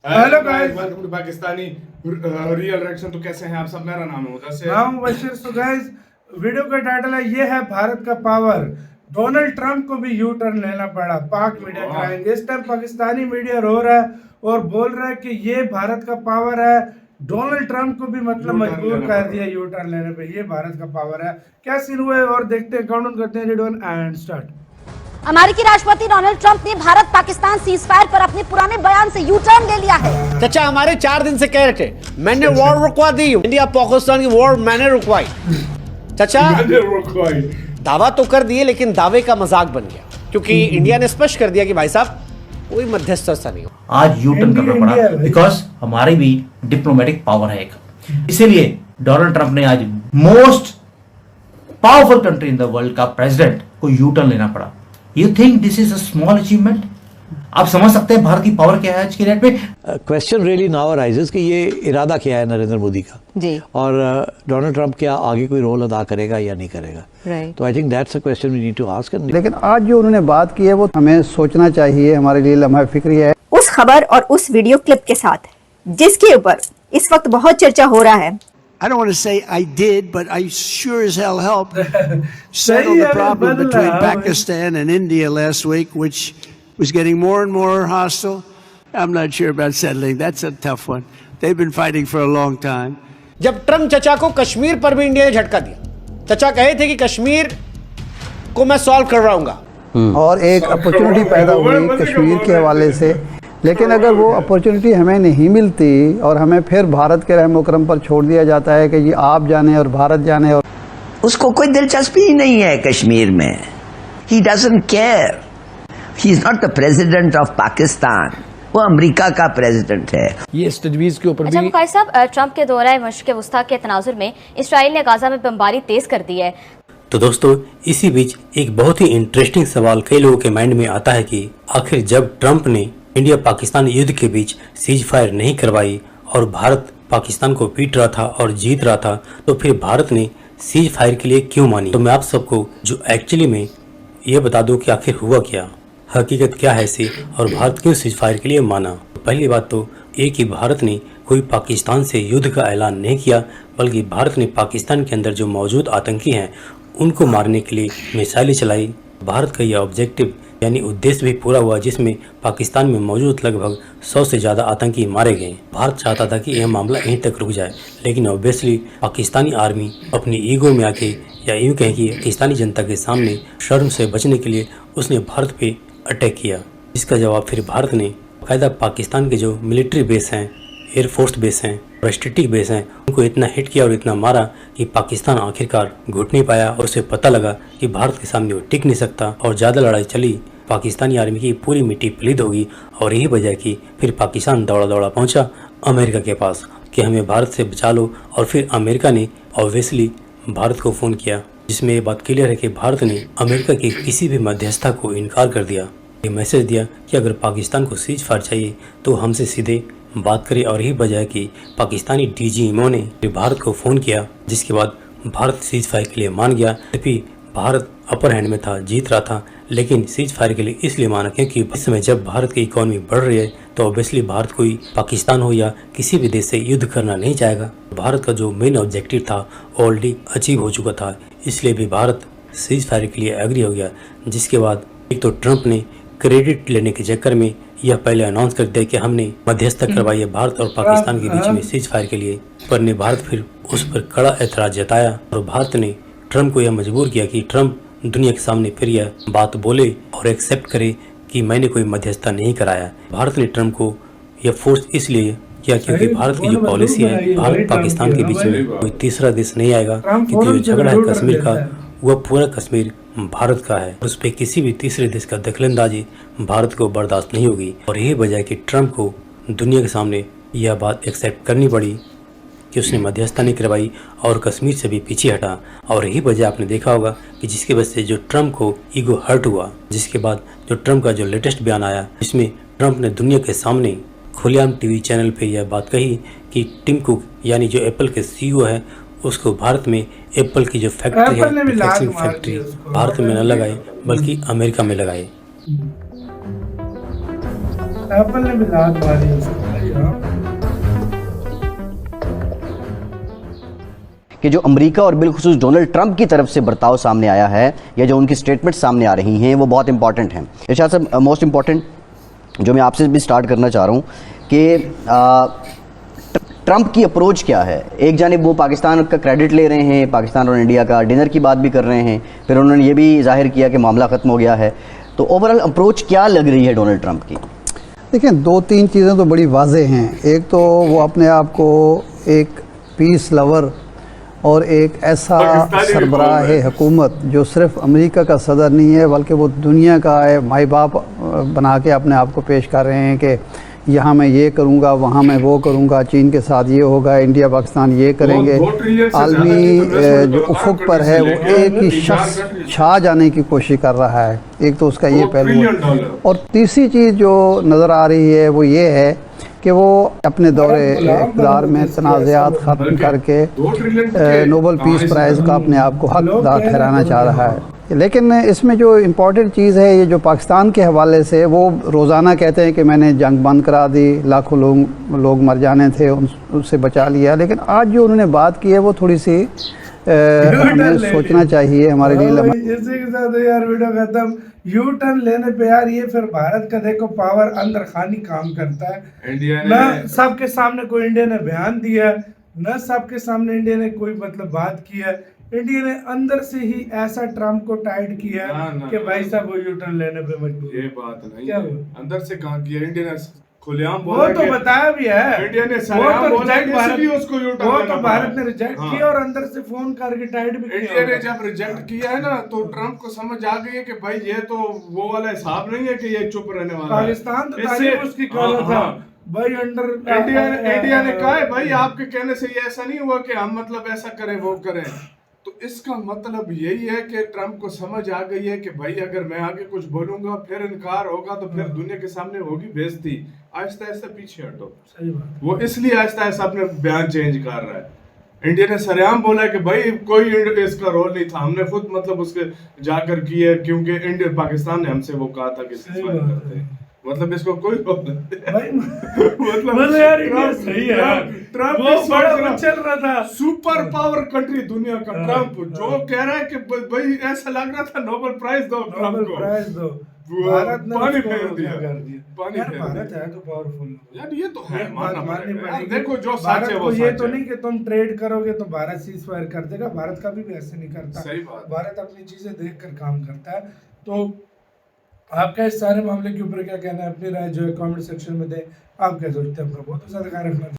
Hello guys, welcome to Pakistani real reaction. तो कैसे हैं आप सब? मेरा नाम है मुदस्सिर। मैं हूं बशीर। तो गाइस, वीडियो का टाइटल है ये है भारत का पावर। डोनाल्ड ट्रंप को भी यू टर्न लेना पड़ा, पाक मीडिया कराएंगे। इस टाइम पाकिस्तानी मीडिया रो रहा है और बोल रहा है कि ये भारत का पावर है। डोनाल्ड ट्रंप को भी मतलब मजबूर कर दिया यू टर्न लेने पे, ये भारत का पावर है। क्या सीन हुआ है और देखते हैं, काउंट करते हैं। Ready 1 and start. अमेरिकी राष्ट्रपति डोनाल्ड ट्रंप ने भारत पाकिस्तान सीजफायर पर अपने पुराने बयान से यू टर्न ले लिया है। चाचा हमारे 4 दिन से कह रहे थे मैंने वॉर रुकवा दी, इंडिया पाकिस्तान की वॉर मैंने रुकवाई। चाचा दावा तो कर दिए लेकिन दावे का मजाक बन गया, क्योंकि इंडिया ने स्पष्ट कर दिया कि भाई साहब कोई मध्यस्थता नहीं हो। आज यू टर्न करना पड़ा बिकॉज हमारी भी डिप्लोमेटिक पावर है एक, इसीलिए डोनाल्ड ट्रंप ने आज most powerful country in the world का प्रेसिडेंट को यू टर्न लेना पड़ा। You think this is a small achievement? आप समझ सकते हैं भारत की पावर क्या है आज की डेट में। क्वेश्चन रियली नाउ अराइजेस कि ये इरादा क्या है नरेंद्र मोदी का जी, और डोनाल्ड ट्रंप क्या आगे कोई रोल अदा करेगा या नहीं करेगा। राइट। तो I think that's a question we need to ask. लेकिन आज जो उन्होंने बात की है वो हमें सोचना चाहिए, हमारे लिए लम्हा फिक्री है। उस खबर और उस वीडियो क्लिप के साथ जिसके ऊपर इस वक्त बहुत चर्चा हो रहा है। I don't want to say I did, but I sure as hell helped settle the problem between Pakistan and India last week, which was getting more and more hostile. I'm not sure about settling. That's a tough one. They've been fighting for a long time. जब Trump चचा को कश्मीर पर भी India ने झटका दिया, चचा कहे थे कि कश्मीर को मैं सॉल्व कर रहा हूँ और एक अपॉर्चुनिटी पैदा हुई कश्मीर के हवाले से। लेकिन अगर वो अपॉर्चुनिटी हमें नहीं मिलती और हमें फिर भारत के रहमो करम पर छोड़ दिया जाता है कि जी आप जाने और भारत जाने, और उसको कोई दिलचस्पी ही नहीं है कश्मीर में। He doesn't care. He is not the president of Pakistan. वो अमेरिका का प्रेसिडेंट है। ये इस तजवीज़ के ऊपर अच्छा भी मुकाई साहब, ट्रंप के दौरे मशरिक़ वस्ता के तनाजुर में इसराइल ने गाजा में बमबारी तेज कर दी है। तो दोस्तों, इसी बीच एक बहुत ही इंटरेस्टिंग सवाल कई लोगों के माइंड में आता है कि आखिर जब ट्रंप ने इंडिया पाकिस्तान युद्ध के बीच सीज फायर नहीं करवाई और भारत पाकिस्तान को पीट रहा था और जीत रहा था, तो फिर भारत ने सीज फायर के लिए क्यों मानी? तो मैं आप सबको जो एक्चुअली में ये बता दूं कि आखिर हुआ क्या, हकीकत क्या है इसे, और भारत क्यों सीज फायर के लिए माना। पहली बात तो ये कि भारत ने कोई पाकिस्तान से युद्ध का ऐलान नहीं किया, बल्कि भारत ने पाकिस्तान के अंदर जो मौजूद आतंकी हैं उनको मारने के लिए मिसाइलें चलाई। भारत का यह ऑब्जेक्टिव यानी उद्देश्य भी पूरा हुआ, जिसमें पाकिस्तान में मौजूद लगभग 100 से ज़्यादा आतंकी मारे गए। भारत चाहता था कि यह मामला यहीं तक रुक जाए, लेकिन ऑब्वियसली पाकिस्तानी आर्मी अपनी ईगो में आके, या यूँ कहें कि पाकिस्तानी जनता के सामने शर्म से बचने के लिए उसने भारत पे अटैक किया, जिसका जवाब फिर भारत ने बाकायदा पाकिस्तान के जो मिलिट्री बेस हैं, एयरफोर्स बेस हैं और स्ट्रेटेजिक बेस हैं, उनको इतना हिट किया और इतना मारा कि पाकिस्तान आखिरकार घुट नहीं पाया और उसे पता लगा कि भारत के सामने वो टिक नहीं सकता और ज़्यादा लड़ाई चली, पाकिस्तानी आर्मी की पूरी मिट्टी पलीद होगी। और यही वजह कि फिर पाकिस्तान दौड़ा दौड़ा पहुंचा अमेरिका के पास कि हमें भारत से बचा लो। और फिर अमेरिका ने ऑब्वियसली भारत को फ़ोन किया, जिसमें ये बात क्लियर है कि भारत ने अमेरिका की किसी भी मध्यस्थता को इनकार कर दिया। ये मैसेज दिया कि अगर पाकिस्तान को सीज फायर चाहिए तो हमसे सीधे बात करें। और यही वजह है कि पाकिस्तानी DGMO ने भारत को फ़ोन किया, जिसके बाद भारत सीज फायर के लिए मान गया। तभी भारत अपर हैंड में था, जीत रहा था, लेकिन सीज फायर के लिए इसलिए माना क्योंकि इस समय जब भारत की इकोनॉमी बढ़ रही है तो ऑब्वियसली भारत कोई पाकिस्तान हो या किसी भी देश से युद्ध करना नहीं चाहेगा। भारत का जो मेन ऑब्जेक्टिव था ऑलरेडी अचीव हो चुका था, इसलिए भी भारत सीज फायर के लिए एग्री हो गया। जिसके बाद एक तो ट्रंप ने क्रेडिट लेने के चक्कर में यह पहले अनाउंस कर दिया कि हमने मध्यस्थता करवाई है भारत और पाकिस्तान के बीच में सीज फायर के लिए, पर ने भारत फिर उस पर कड़ा ऐतराज जताया और भारत ने ट्रंप को यह मजबूर किया कि ट्रंप दुनिया के सामने फिर यह बात बोले और एक्सेप्ट करे कि मैंने कोई मध्यस्थता नहीं कराया। भारत ने ट्रंप को यह फोर्स इसलिए किया क्योंकि भारत की जो पॉलिसी है, भारत पाकिस्तान के बीच में कोई तीसरा देश नहीं आएगा, क्योंकि जो झगड़ा है कश्मीर का वह पूरा कश्मीर भारत का है, उस पर किसी भी तीसरे देश का दखलंदाजी भारत को बर्दाश्त नहीं होगी। और यही वजह है कि ट्रंप को दुनिया के सामने यह बात एक्सेप्ट करनी पड़ी कि उसने मध्यस्थता नहीं करवाई और कश्मीर से भी पीछे हटा। और यही वजह आपने देखा होगा कि जिसकी वजह से जो ट्रंप को ईगो हर्ट हुआ, जिसके बाद जो ट्रंप का जो लेटेस्ट बयान आया, जिसमें ट्रंप ने दुनिया के सामने खुलेआम TV चैनल पे यह बात कही कि टिम कुक यानी जो एप्पल के CEO है, उसको भारत में एप्पल की जो फैक्ट्री है, मैन्युफैक्चरिंग फैक्ट्री भारत में न लगाए बल्कि अमेरिका में लगाए। एप्पल ने भी लात मारी उसको। कि जो अमेरिका और बिलखुसूस डोनाल्ड ट्रंप की तरफ से बर्ताव सामने आया है या जो उनकी स्टेटमेंट सामने आ रही हैं वो बहुत इंपॉर्टेंट हैं। इरशाद साहब, मोस्ट इंपॉर्टेंट जो मैं आपसे भी स्टार्ट करना चाह रहा हूँ कि ट्रंप की अप्रोच क्या है। एक जानिब वो पाकिस्तान का क्रेडिट ले रहे हैं, पाकिस्तान और इंडिया का डिनर की बात भी कर रहे हैं, फिर उन्होंने ये भी जाहिर किया कि मामला ख़त्म हो गया है। तो ओवरऑल अप्रोच क्या लग रही है डोनाल्ड ट्रंप की? देखिए, दो तीन चीज़ें तो बड़ी वाज़ेह हैं। एक तो वो अपने आप को एक पीस लवर और एक ऐसा सरबराह हुकूमत जो सिर्फ अमेरिका का सदर नहीं है बल्कि वो दुनिया का है माई बाप बना के अपने आप को पेश कर रहे हैं कि यहाँ मैं ये करूँगा, वहाँ मैं वो करूँगा, चीन के साथ ये होगा, इंडिया पाकिस्तान ये करेंगे। आलमी जो उफुक पर है वो एक ही शख्स छा जाने की कोशिश कर रहा है। एक तो उसका ये पहलू है। और तीसरी चीज़ जो नज़र आ रही है वो ये है कि वो अपने दौरे इक़्तिदार में तनाज़ात ख़त्म करके नोबल पीस प्राइज़ का अपने आप को हकदार ठहराना चाह रहा है। लेकिन इसमें जो इम्पॉर्टेंट चीज़ है, ये जो पाकिस्तान के हवाले से वो रोज़ाना कहते हैं कि मैंने जंग बंद करा दी, लाखों लोग मर जाने थे, उससे बचा लिया। लेकिन आज जो उन्होंने बात की है वो थोड़ी सी हमें सोचना चाहिए हमारे लिए। इसी के साथ यार वीडियो खत्म। यू टर्न लेने पे यार ये फिर भारत का देखो पावर अंदर खानी काम करता है। इंडिया न सबके सामने कोई इंडिया ने बयान दिया, न सबके सामने इंडिया ने कोई मतलब बात की है। इंडिया ने अंदर से ही ऐसा ट्रम्प को टाइट किया कि भाई साहब वो यू टर्न लेने पे मजबूर। ये बात नहीं है, अंदर से कहाँ किया इंडिया ने, खुलेआम बोला। वो तो बताया भी है इंडिया ने, उसको यू टर्न, वो तो भारत ने रिजेक्ट किया और अंदर से फोन करके टाइट भी किया। इंडिया ने जब रिजेक्ट किया है ना तो ट्रम्प को समझ आ गई है कि भाई ये तो वो वाला हिसाब नहीं है कि ये चुप रहने वाला है। पाकिस्तान तो तारीफ उसकी कर रहा था भाई अंडर। इंडिया ने कहा है भाई आपके कहने से ये ऐसा नहीं हुआ कि हम मतलब ऐसा करें वो करें। तो इसका मतलब यही है कि ट्रम्प को समझ आ गई है कि भाई अगर मैं आगे कुछ बोलूंगा फिर इनकार होगा तो फिर दुनिया के सामने होगी बेइज्जती। आहिस्ता आहिस्ता पीछे हटो। सही बात। वो इसलिए आहिस्ता आहिस्ता अपने बयान चेंज कर रहा है। इंडिया ने सरेआम बोला है कि भाई कोई इसका रोल नहीं था, हमने खुद मतलब उसके जाकर किया क्योंकि इंडिया पाकिस्तान ने हमसे वो कहा था कि करते हैं। मतलब इसको कोई रोल नहीं मतलब यार इंडिया सही है। ट्रम्प वो बड़ा चल रहा था सुपर पावर कंट्री दुनिया का ट्रम्प जो कह रहा है कि भाई ऐसा लग रहा था नोबेल प्राइज दो ट्रम्प को, प्राइज दो। भारत ने पानी फेर दिया। पानी यार भारत है तो पावरफुल यार, ये तो है मानना पड़ेगा। देखो जो भारत सच है को वो ये सच तो है। नहीं कि तुम ट्रेड करोगे तो भारत सीज फायर कर देगा। भारत का भी ऐसे नहीं करता। सही बात। भारत अपनी चीजें देखकर काम करता है। तो आपका इस सारे मामले के ऊपर क्या कहना है? अपनी राय जो है कमेंट सेक्शन में दें। आप क्या सोचते हैं? अपना बहुत सारा ख्याल रखना।